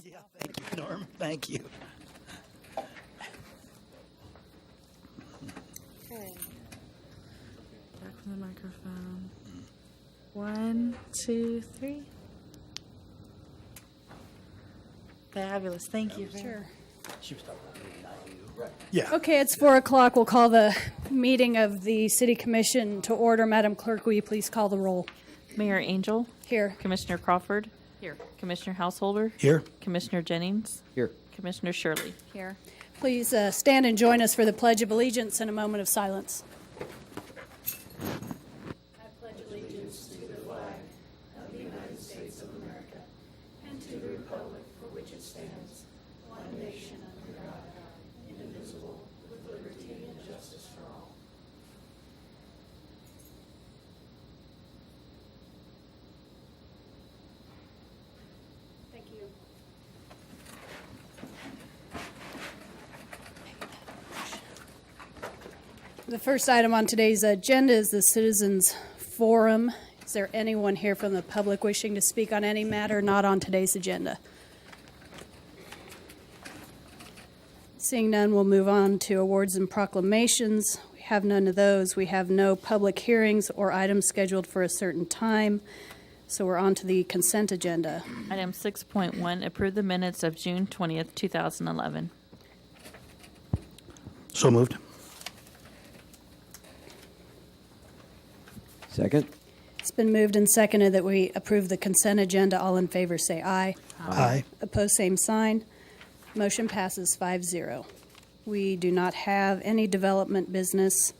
Yeah, thank you, Norm. Thank you. Okay. Back from the microphone. 1, 2, 3. Fabulous. Thank you. Sure. She was talking about me, not you. Right. Yeah. Okay, it's 4 o'clock. We'll call the meeting of the City Commission to order. Madam Clerk, will you please call the roll? Mayor Angel. Here. Commissioner Crawford. Here. Commissioner Householder. Here. Commissioner Jennings. Here. Commissioner Shirley. Here. Please stand and join us for the Pledge of Allegiance and a moment of silence. I pledge allegiance to the flag of the United States of America and to the republic for which it stands, one nation under God, indivisible, with liberty and justice for all. Thank you. The first item on today's agenda is the Citizens Forum. Is there anyone here from the public wishing to speak on any matter not on today's agenda? Seeing none, we'll move on to awards and proclamations. We have none of those. We have no public hearings or items scheduled for a certain time. So we're on to the consent agenda. Item 6.1, approve the minutes of June 20th, 2011. So moved. Second. It's been moved and seconded that we approve the consent agenda. All in favor say aye. Aye. Opposed, same sign. Motion passes 5-0. We do not have any development business,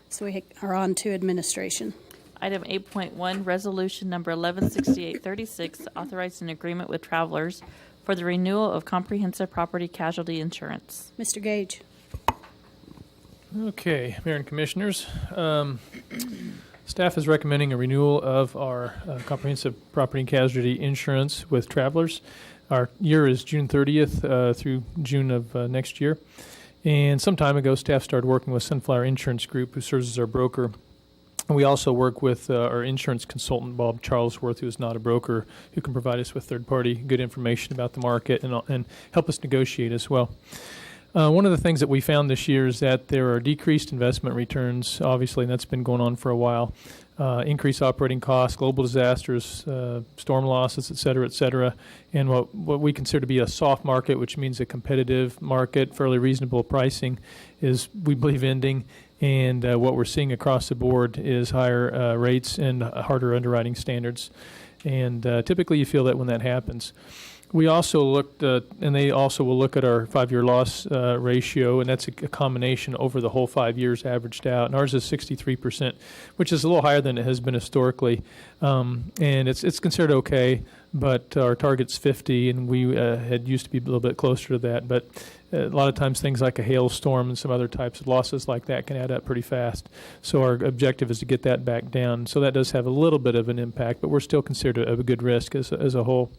so we are on to administration. Item 8.1, resolution number 116836, authorizing an agreement with Travelers for the renewal of comprehensive property casualty insurance. Mr. Gage. Okay, Mayor and Commissioners, staff is recommending a renewal of our comprehensive property and casualty insurance with Travelers. Our year is June 30th through June of next year. And some time ago, staff started working with Sunflower Insurance Group, who serves as our broker. And we also work with our insurance consultant, Bob Charlesworth, who is not a broker, who can provide us with third-party good information about the market and help us negotiate as well. One of the things that we found this year is that there are decreased investment returns, obviously, and that's been going on for a while. Increased operating costs, global disasters, storm losses, et cetera, and what we consider to be a soft market, which means a competitive market, fairly reasonable pricing, is, we believe, ending. And what we're seeing across the board is higher rates and harder underwriting standards. And typically you feel that when that happens. We also looked, and they also will look at our 5-year loss ratio, and that's a combination over the whole 5 years averaged out. And ours is 63%, which is a little higher than it has been historically. And it's considered okay, but our target's 50, and we had used to be a little bit closer to that. But a lot of times things like a hailstorm and some other types of losses like that can add up pretty fast. So our objective is to get that back down. So that does have a little bit of an impact, but we're still considered a good risk as a whole.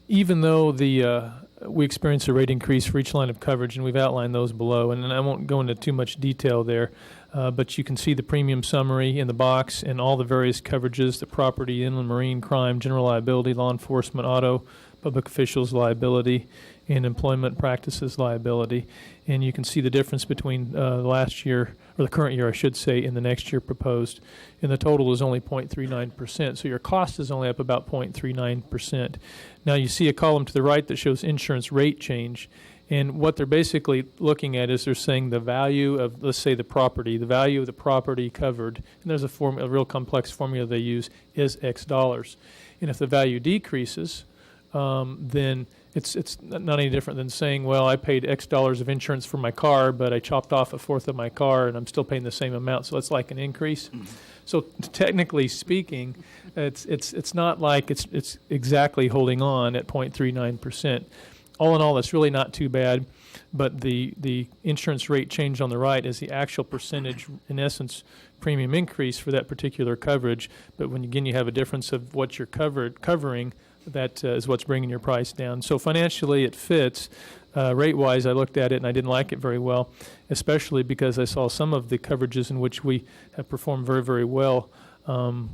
Even though we experienced a rate increase for each line of coverage, and we've outlined those below, and I won't go into too much detail there, but you can see the premium summary in the box and all the various coverages: the property, inland marine, crime, general liability, law enforcement, auto, public officials liability, and employment practices liability. And you can see the difference between last year, or the current year, I should say, and the next year proposed. And the total is only 0.39%. So your cost is only up about 0.39%. Now you see a column to the right that shows insurance rate change. And what they're basically looking at is they're saying the value of, let's say, the value of the property covered, and there's a real complex formula they use, is X dollars. And if the value decreases, then it's not any different than saying, well, I paid X dollars of insurance for my car, but I chopped off a fourth of my car, and I'm still paying the same amount. So it's like an increase. Mm-hmm. So technically speaking, it's not like it's exactly holding on at 0.39%. All in all, it's really not too bad. But the insurance rate change on the right is the actual percentage, in essence, premium increase for that particular coverage. But when again you have a difference of what you're covering. That is what's bringing your price down. So financially, it fits. Rate-wise, I looked at it, and I didn't like it very well, especially because I saw some of the coverages in which we have performed very, very well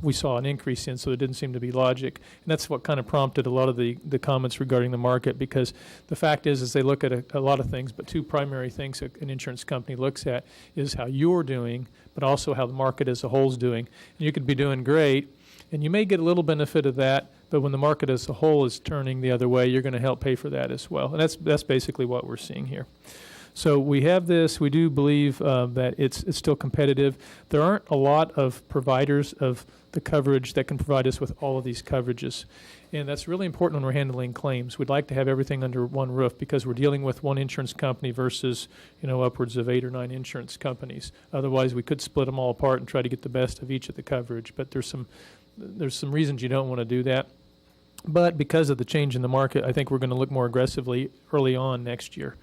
we saw an increase in, so there didn't seem to be logic. And that's what kind of prompted a lot of the comments regarding the market, because the fact is they look at a lot of things, but two primary things that an insurance company looks at is how you're doing, but also how the market as a whole is doing. And you could be doing great, and you may get a little benefit of that, but when the market as a whole is turning the other way, you're going to help pay for that as well. And that's basically what we're seeing here. So we have this. We do believe that it's still competitive. There aren't a lot of providers of the coverage that can provide us with all of these coverages. And that's really important when we're handling claims. We'd like to have everything under one roof because we're dealing with one insurance company versus, upwards of 8 or 9 insurance companies. Otherwise, we could split them all apart and try to get the best of each of the coverage. But there's some reasons you don't want to do that. But because of the change in the market, I think we're going to look more aggressively early on next year.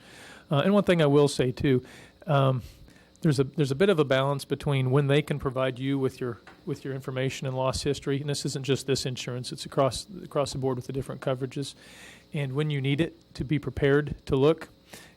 And one thing I will say too, there's a bit of a balance between when they can provide you with your information and loss history, and this isn't just this insurance; it's across the board with the different coverages, and when you need it to be prepared to look.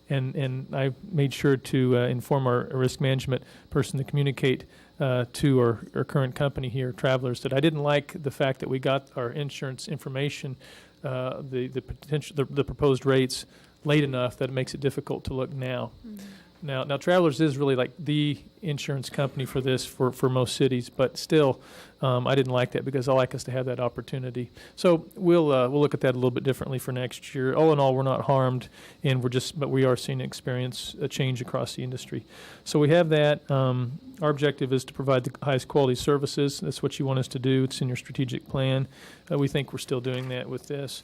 And I made sure to inform our risk management person to communicate to our current company here, Travelers, that I didn't like the fact that we got our insurance information, the proposed rates, late enough that it makes it difficult to look now. Mm-hmm. Now, Travelers is really like the insurance company for this for most cities, but still, I didn't like that because I like us to have that opportunity. So we'll look at that a little bit differently for next year. All in all, we're not harmed, and but we are seeing a change across the industry. So we have that. Our objective is to provide the highest quality services. That's what you want us to do. It's in your strategic plan. We think we're still doing that with this.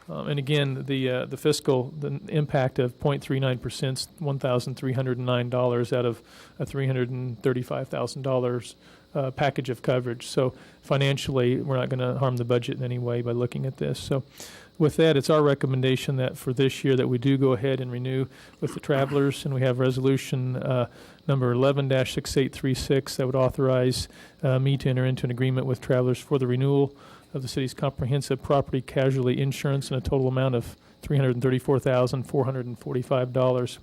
And again, the impact of 0.39% is $1,309 out of a $335,000 package of coverage. So financially, we're not going to harm the budget in any way by looking at this. So with that, it's our recommendation that for this year that we do go ahead and renew with the Travelers, and we have resolution number 11-6836 that would authorize me to enter into an agreement with Travelers for the renewal of the city's comprehensive property casualty insurance in a total amount of $334,445.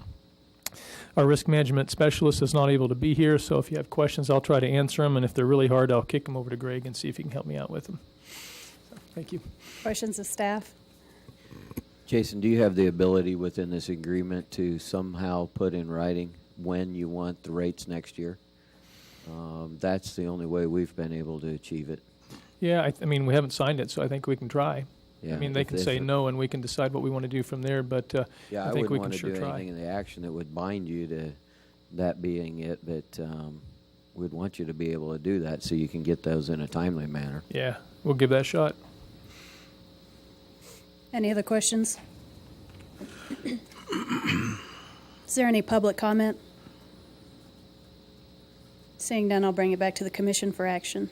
Our risk management specialist is not able to be here, so if you have questions, I'll try to answer them, and if they're really hard, I'll kick them over to Greg and see if he can help me out with them. So, thank you. Questions of staff? Jason, do you have the ability within this agreement to somehow put in writing when you want the rates next year? That's the only way we've been able to achieve it. Yeah, I mean, we haven't signed it, so I think we can try. Yeah, I mean, they can say no, and we can decide what we want to do from there, but I think we can sure try. I wouldn't want to do anything in the action that would bind you to that being it, but we'd want you to be able to do that so you can get those in a timely manner. Yeah, we'll give that a shot. Any other questions? Is there any public comment? Seeing none, I'll bring it back to the commission for action.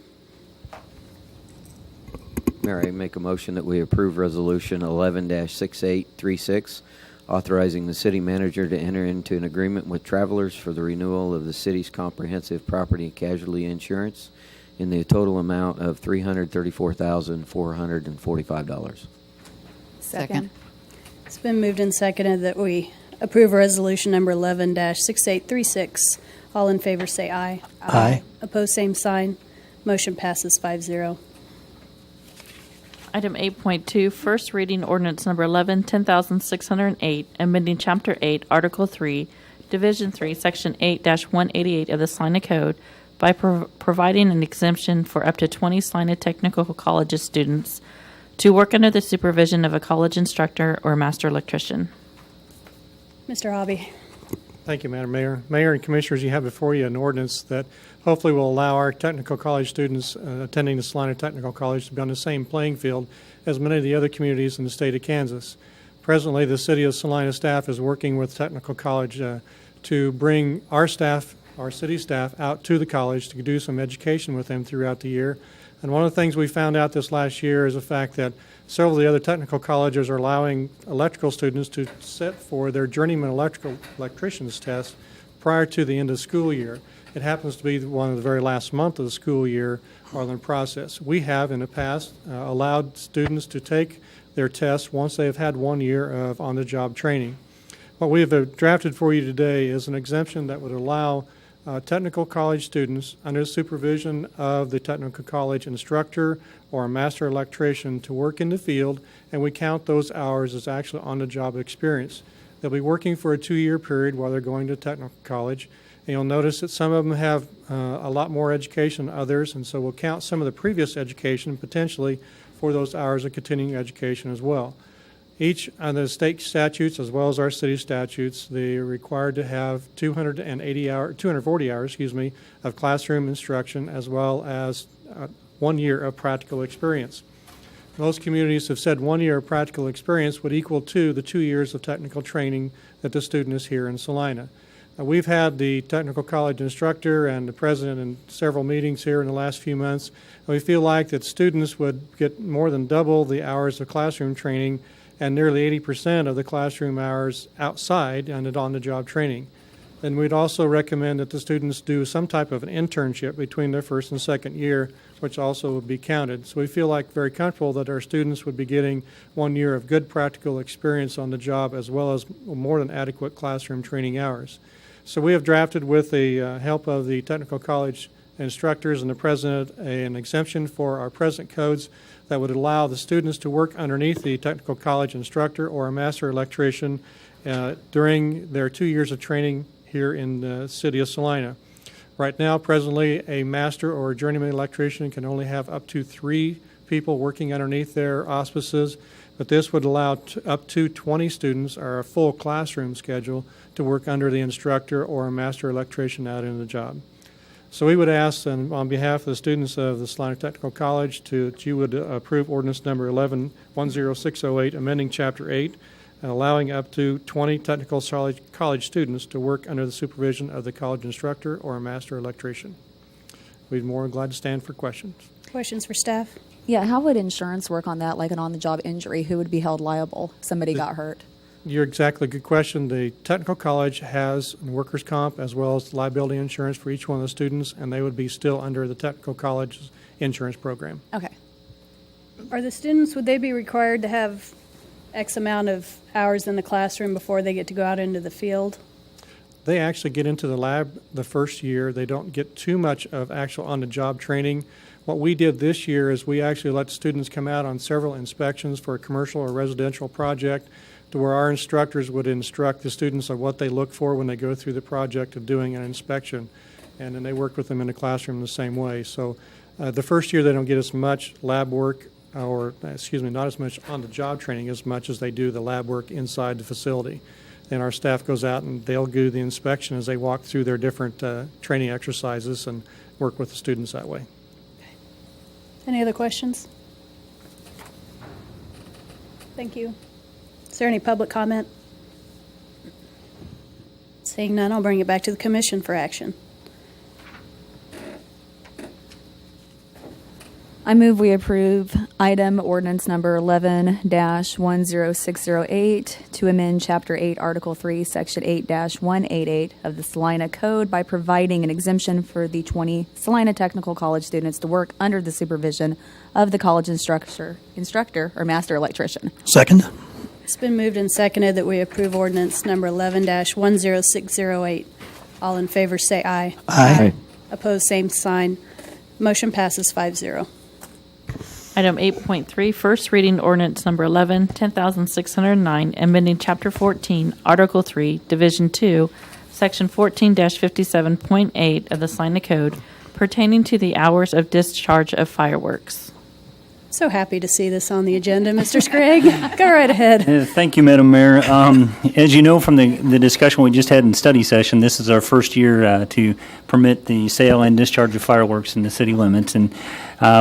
Mayor, I make a motion that we approve Resolution 11-6836, authorizing the city manager to enter into an agreement with Travelers for the renewal of the city's comprehensive property and casualty insurance in the total amount of $334,445. Second. It's been moved and seconded that we approve resolution number 11-6836. All in favor say aye. Aye. Opposed, same sign. Motion passes 5-0. Item 8.2, first reading ordinance number 10,608, amending Chapter 8, Article 3, Division 3, Section 8-188 of the Salina Code by providing an exemption for up to 20 Salina Technical Colleges students to work under the supervision of a college instructor or master electrician. Mr. Hobby. Thank you, Madam Mayor. Mayor and Commissioners, you have before you an ordinance that hopefully will allow our technical college students attending the Salina Technical College to be on the same playing field as many of the other communities in the state of Kansas. Presently, the City of Salina staff is working with Technical College to bring our staff, our city staff, out to the college to do some education with them throughout the year. And one of the things we found out this last year is the fact that several of the other technical colleges are allowing electrical students to sit for their journeyman electrician's test prior to the end of the school year. It happens to be one of the very last month of the school year or the process. We have in the past allowed students to take their tests once they have had 1 year of on-the-job training. What we have drafted for you today is an exemption that would allow technical college students under the supervision of the technical college instructor or a master electrician to work in the field, and we count those hours as actually on-the-job experience. They'll be working for a 2-year period while they're going to technical college. And you'll notice that some of them have a lot more education than others, and so we'll count some of the previous education potentially for those hours of continuing education as well. Each of the state statutes, as well as our city statutes, they're required to have 240 hours, of classroom instruction, as well as 1 year of practical experience. Most communities have said 1 year of practical experience would equal to the 2 years of technical training that the student is here in Salina. We've had the technical college instructor and the president in several meetings here in the last few months. We feel like that students would get more than double the hours of classroom training and nearly 80% of the classroom hours outside and on-the-job training. And we'd also recommend that the students do some type of an internship between their first and second year, which also would be counted. So we feel like very comfortable that our students would be getting 1 year of good practical experience on the job as well as more than adequate classroom training hours. So we have drafted, with the help of the technical college instructors and the president, an exemption for our present codes that would allow the students to work underneath the technical college instructor or a master electrician during their 2 years of training here in the city of Salina. Right now, presently, a master or a journeyman electrician can only have up to 3 people working underneath their auspices, but this would allow up to 20 students or a full classroom schedule to work under the instructor or a master electrician out in the job. So we would ask, and on behalf of the students of the Salina Technical College, that you would approve ordinance number 11-10608, amending Chapter 8, and allowing up to 20 technical college students to work under the supervision of the college instructor or a master electrician. We'd be more than glad to stand for questions. Questions for staff? Yeah, how would insurance work on that, like an on-the-job injury? Who would be held liable if somebody got hurt? You're exactly, good question. The technical college has workers' comp as well as liability insurance for each one of the students, and they would be still under the technical college's insurance program. Okay. Are the students, would they be required to have X amount of hours in the classroom before they get to go out into the field? They actually get into the lab the first year. They don't get too much of actual on-the-job training. What we did this year is we actually let students come out on several inspections for a commercial or residential project, to where our instructors would instruct the students on what they look for when they go through the project of doing an inspection. And then they work with them in the classroom the same way. So the first year they don't get as much lab work, or not as much on-the-job training as much as they do the lab work inside the facility. Then our staff goes out and they'll do the inspection as they walk through their different training exercises and work with the students that way. Any other questions? Thank you. Is there any public comment? Seeing none, I'll bring it back to the commission for action. I move we approve item ordinance number 11-10608 to amend Chapter 8, Article 3, Section 8-188 of the Salina Code by providing an exemption for the 20 Salina Technical College students to work under the supervision of the college instructor or master electrician. Second? It's been moved and seconded that we approve ordinance number 11-10608. All in favor say aye. Aye. Opposed, same sign. Motion passes 5-0. Item 8.3, first reading ordinance number 10,609, amending Chapter 14, Article 3, Division 2, Section 14-57.8 of the Salina Code pertaining to the hours of discharge of fireworks. So happy to see this on the agenda, Mr. Scragg. Go right ahead. Thank you, Madam Mayor. As you know from the discussion we just had in study session, this is our first year to permit the sale and discharge of fireworks in the city limits, and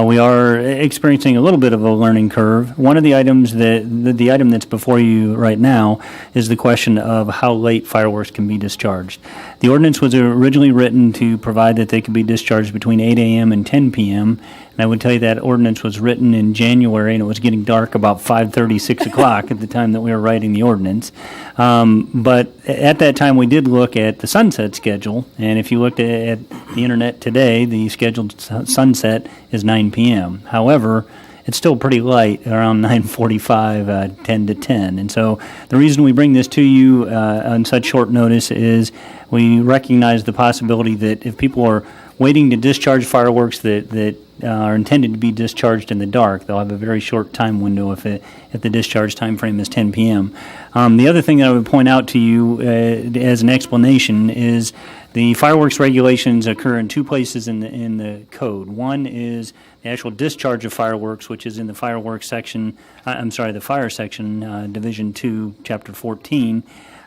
we are experiencing a little bit of a learning curve. One of the items the item that's before you right now is the question of how late fireworks can be discharged. The ordinance was originally written to provide that they could be discharged between 8 a.m. and 10 p.m., and I would tell you that ordinance was written in January, and it was getting dark about 5:30, 6 o'clock at the time that we were writing the ordinance. But at that time, we did look at the sunset schedule, and if you looked at the internet today, the scheduled sunset is 9 p.m. However, it's still pretty light, around 9:45, 10 to 10. And so the reason we bring this to you on such short notice is we recognize the possibility that if people are waiting to discharge fireworks that are intended to be discharged in the dark, they'll have a very short time window if the discharge time frame is 10 p.m. The other thing that I would point out to you as an explanation is the fireworks regulations occur in two places in the code. One is the actual discharge of fireworks, which is in the fireworks section. The fire section, Division 2, Chapter 14.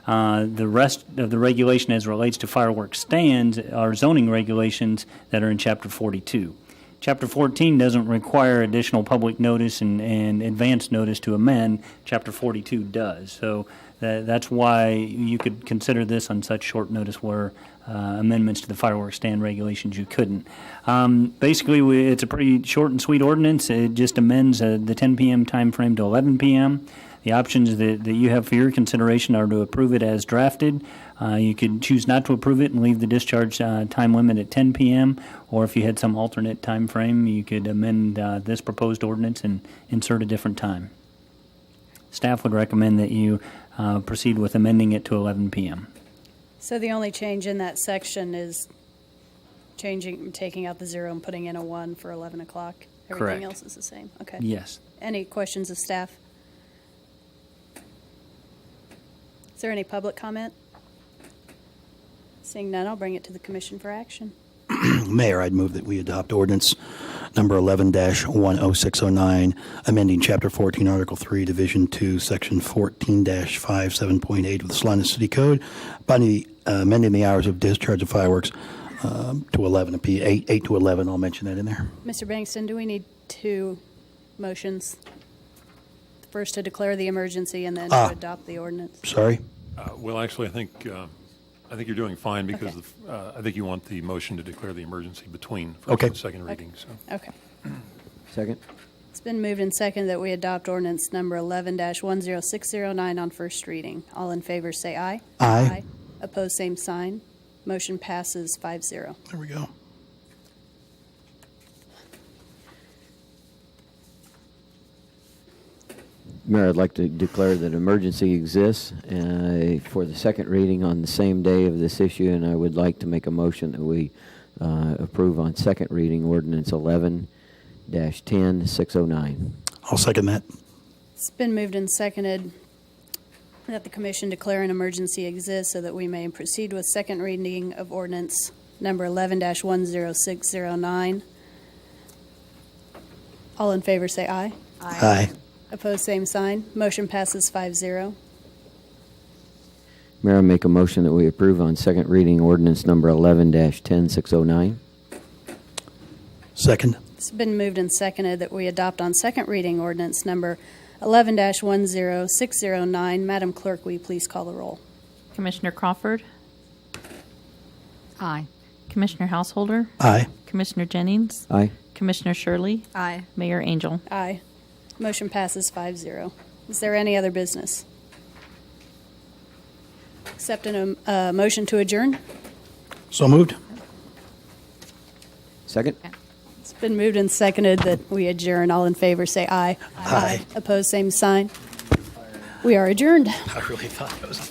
The rest of the regulation as it relates to fireworks stands are zoning regulations that are in Chapter 42. Chapter 14 doesn't require additional public notice and advance notice to amend. Chapter 42 does. So that's why you could consider this on such short notice where amendments to the fireworks stand regulations you couldn't. Basically, it's a pretty short and sweet ordinance. It just amends the 10 p.m. time frame to 11 p.m. The options that you have for your consideration are to approve it as drafted. You could choose not to approve it and leave the discharge time limit at 10 p.m., or if you had some alternate time frame, you could amend this proposed ordinance and insert a different time. Staff would recommend that you proceed with amending it to 11 p.m. So the only change in that section is taking out the 0 and putting in a 1 for 11 o'clock? Everything Correct. else is the same? Okay. Yes. Any questions of staff? Is there any public comment? Seeing none, I'll bring it to the commission for action. Mayor, I'd move that we adopt ordinance number 11-10609, amending Chapter 14, Article 3, Division 2, Section 14-57.8 of the Salina City Code, by amending the hours of discharge of fireworks to 11 p.m., 8 to 11. I'll mention that in there. Mr. Bankston, do we need two motions? First to declare the emergency and then to adopt the ordinance? Sorry? Well, actually, I think you're doing fine because I think you want the motion to declare the emergency between first and second reading. So. Okay. Second? It's been moved and seconded that we adopt ordinance number 11-10609 on first reading. All in favor say aye. Aye. Opposed, same sign. Motion passes 5-0. There we go. Mayor, I'd like to declare that emergency exists for the second reading on the same day of this issue, and I would like to make a motion that we approve on second reading ordinance 11-10609. I'll second that. It's been moved and seconded that the commission declare an emergency exists so that we may proceed with second reading of ordinance number 11-10609. All in favor say aye. Aye. Opposed, same sign. Motion passes 5-0. Mayor, I make a motion that we approve on second reading ordinance number 11-10609. Second. It's been moved and seconded that we adopt on second reading ordinance number 11-10609. Madam Clerk, will you please call the roll? Commissioner Crawford? Aye. Commissioner Householder? Aye. Commissioner Jennings? Aye. Commissioner Shirley? Aye. Mayor Angel? Aye. Motion passes 5-0. Is there any other business? Accept a motion to adjourn? So moved. Second? It's been moved and seconded that we adjourn. All in favor say aye. Aye. Opposed, same sign. We are adjourned. I really thought it was.